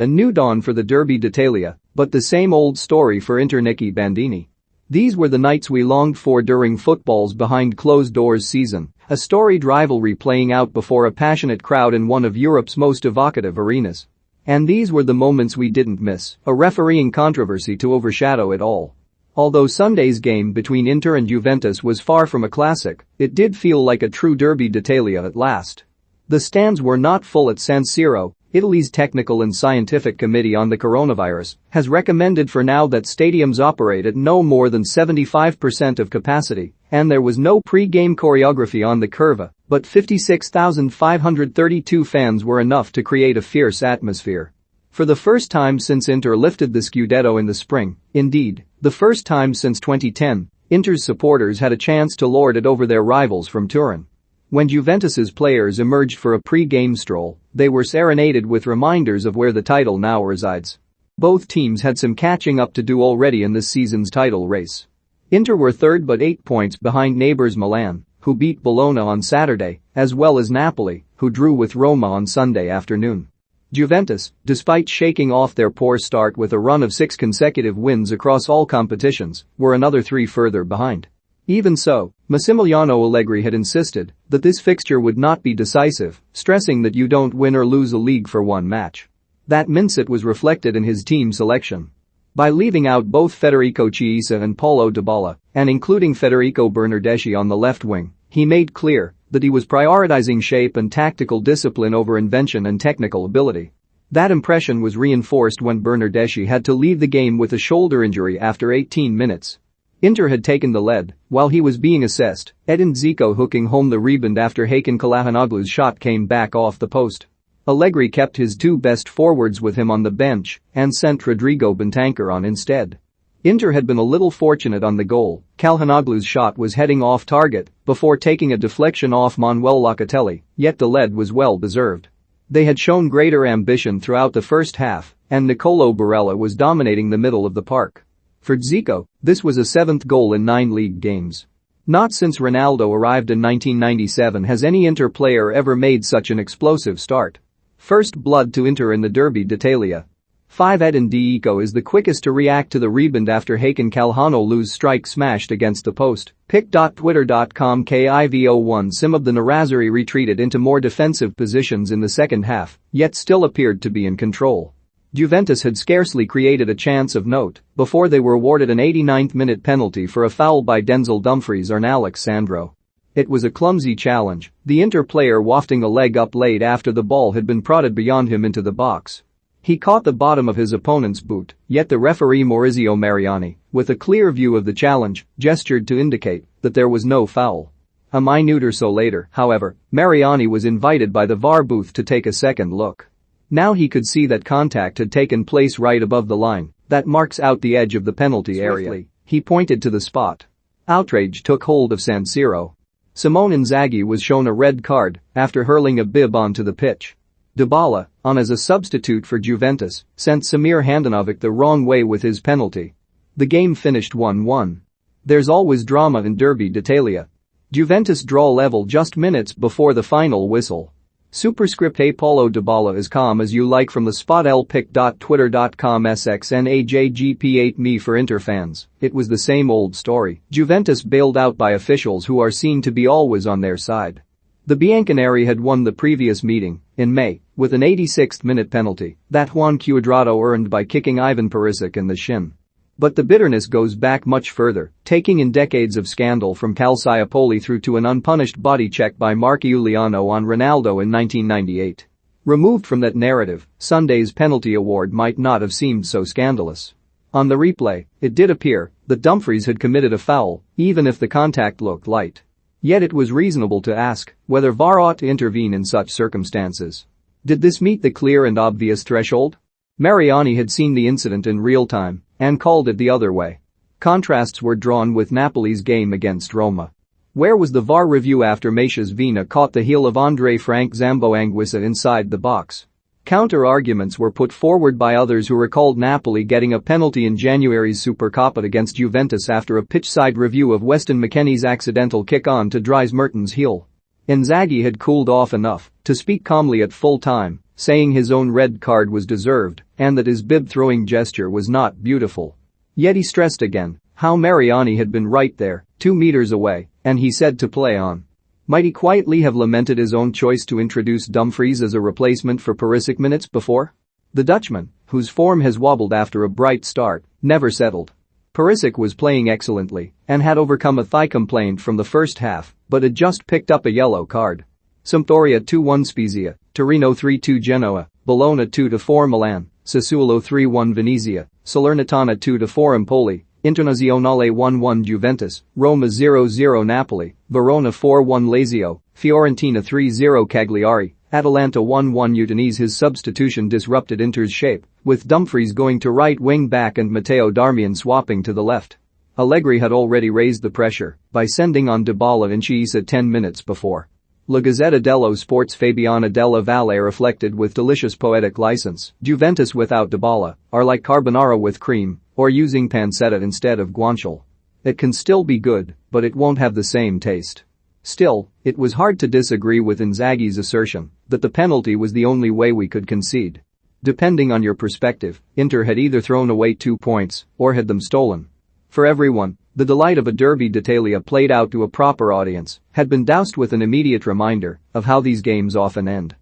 A new dawn for the Derby d'Italia, but the same old story for Inter Nicky Bandini. These were the nights we longed for during football's behind-closed-doors season, a storied rivalry playing out before a passionate crowd in one of Europe's most evocative arenas. And these were the moments we didn't miss, a refereeing controversy to overshadow it all. Although Sunday's game between Inter and Juventus was far from a classic, it did feel like a true Derby d'Italia at last. The stands were not full at San Siro. Italy's Technical and Scientific Committee on the Coronavirus has recommended for now that stadiums operate at no more than 75% of capacity, and there was no pre-game choreography on the curva, but 56,532 fans were enough to create a fierce atmosphere. For the first time since Inter lifted the Scudetto in the spring, indeed, the first time since 2010, Inter's supporters had a chance to lord it over their rivals from Turin. When Juventus's players emerged for a pre-game stroll, they were serenaded with reminders of where the title now resides. Both teams had some catching up to do already in this season's title race. Inter were third but 8 points behind neighbors Milan, who beat Bologna on Saturday, as well as Napoli, who drew with Roma on Sunday afternoon. Juventus, despite shaking off their poor start with a run of 6 consecutive wins across all competitions, were another 3 further behind. Even so, Massimiliano Allegri had insisted that this fixture would not be decisive, stressing that you don't win or lose a league for one match. That mindset was reflected in his team selection. By leaving out both Federico Chiesa and Paulo Dybala, and including Federico Bernardeschi on the left wing, he made clear that he was prioritizing shape and tactical discipline over invention and technical ability. That impression was reinforced when Bernardeschi had to leave the game with a shoulder injury after 18 minutes. Inter had taken the lead while he was being assessed, Edin Dzeko hooking home the rebound after Hakan Çalhanoglu's shot came back off the post. Allegri kept his 2 best forwards with him on the bench and sent Rodrigo Bentancur on instead. Inter had been a little fortunate on the goal. Çalhanoglu's shot was heading off target before taking a deflection off Manuel Locatelli, yet the lead was well deserved. They had shown greater ambition throughout the first half, and Nicolo Barella was dominating the middle of the park. For Dzeko, this was a 7th goal in 9 league games. Not since Ronaldo arrived in 1997 has any Inter player ever made such an explosive start. First blood to Inter in the Derby d'Italia. 5 Edin Dzeko is the quickest to react to the rebound after Hakan Çalhanoglu's strike smashed against the post. Pic.twitter.com KIVO1 Sim of the Nerazzurri retreated into more defensive positions in the second half, yet still appeared to be in control. Juventus had scarcely created a chance of note before they were awarded an 89th-minute penalty for a foul by Denzel Dumfries or Alex Sandro. It was a clumsy challenge, the Inter player wafting a leg up late after the ball had been prodded beyond him into the box. He caught the bottom of his opponent's boot, yet the referee Maurizio Mariani, with a clear view of the challenge, gestured to indicate that there was no foul. A minute or so later, however, Mariani was invited by the VAR booth to take a second look. Now he could see that contact had taken place right above the line that marks out the edge of the penalty area. He pointed to the spot. Outrage took hold of San Siro. Simone Inzaghi was shown a red card after hurling a bib onto the pitch. Dybala, on as a substitute for Juventus, sent Samir Handanovic the wrong way with his penalty. The game finished 1-1. There's always drama in Derby d'Italia. Juventus draw level just minutes before the final whistle. Superscript A Paulo Dybala as calm as you like from the spot lpic.twitter.com SXNAJGP8 Me for Inter fans, it was the same old story. Juventus bailed out by officials who are seen to be always on their side. The Bianconeri had won the previous meeting, in May, with an 86th-minute penalty that Juan Cuadrado earned by kicking Ivan Perisic in the shin. But the bitterness goes back much further, taking in decades of scandal from Calciopoli through to an unpunished body check by Mark Giuliano on Ronaldo in 1998. Removed from that narrative, Sunday's penalty award might not have seemed so scandalous. On the replay, it did appear that Dumfries had committed a foul, even if the contact looked light. Yet it was reasonable to ask whether VAR ought to intervene in such circumstances. Did this meet the clear and obvious threshold? Mariani had seen the incident in real time and called it the other way. Contrasts were drawn with Napoli's game against Roma. Where was the VAR review after Macias Vina caught the heel of Andre Frank Zambo Anguissa inside the box? Counter-arguments were put forward by others who recalled Napoli getting a penalty in January's Supercoppa against Juventus after a pitchside review of Weston McKennie's accidental kick on to Dries Mertens' heel. Inzaghi had cooled off enough to speak calmly at full time, saying his own red card was deserved and that his bib-throwing gesture was not beautiful. Yet he stressed again how Mariani had been right there, 2 meters away, and he said to play on. Might he quietly have lamented his own choice to introduce Dumfries as a replacement for Perisic minutes before? The Dutchman, whose form has wobbled after a bright start, never settled. Perisic was playing excellently and had overcome a thigh complaint from the first half, but had just picked up a yellow card. Sampdoria 2-1 Spezia, Torino 3-2 Genoa, Bologna 2-4 Milan, Sassuolo 3-1 Venezia, Salernitana 2-4 Empoli, Internazionale 1-1 Juventus, Roma 0-0 Napoli, Verona 4-1 Lazio, Fiorentina 3-0 Cagliari, Atalanta 1-1 Udinese. His substitution disrupted Inter's shape, with Dumfries going to right wing back and Matteo Darmian swapping to the left. Allegri had already raised the pressure by sending on Dybala and Chiesa 10 minutes before. La Gazzetta dello Sport's Fabiana Della Valle reflected with delicious poetic license, Juventus without Dybala are like carbonara with cream or using pancetta instead of guanciale. It can still be good, but it won't have the same taste. Still, it was hard to disagree with Inzaghi's assertion that the penalty was the only way we could concede. Depending on your perspective, Inter had either thrown away 2 points or had them stolen. For everyone, the delight of a Derby d'Italia played out to a proper audience had been doused with an immediate reminder of how these games often end.